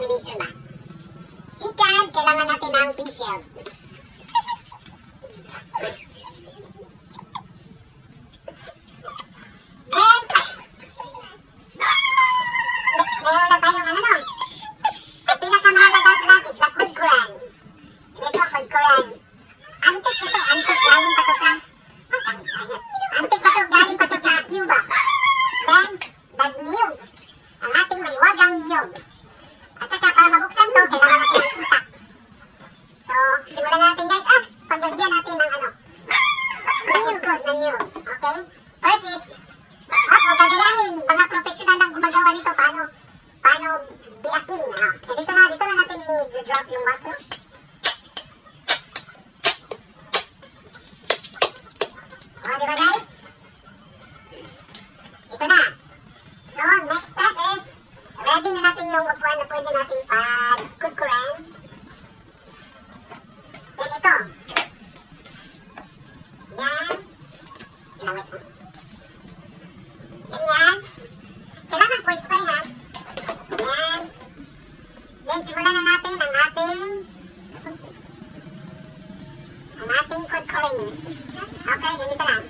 examination ba? Second, kailangan natin ng face shield. Then, meron na tayong ano no? Ang pinakamahalaga sa lahat is the code Quran. Ito, code Quran. Antik ito, antik. Galing pa to sa... Antik pa to, galing pa to sa Cuba. Then, the niyog. Ang ating maliwagang niyog. At saka, para mabuksan to, kailangan natin ng itak. So, simulan natin guys. Paglagyan natin ng ano. Niyog, ng niyog. Okay? First is, huwag gagayahin. Mga professional lang gumagawa nito. Paano biaking. Dito na natin i-drop yung water. Diba guys? Ito na. So, next step is, ready na natin yung upuan na pwede natin pag-kukuran. Then ito. Yan. Ilawit mo. Ganyan. Kailangan poise pa rin ha. Yan. Then, simulan na natin ang ating pag-kuran. Okay, ganito lang.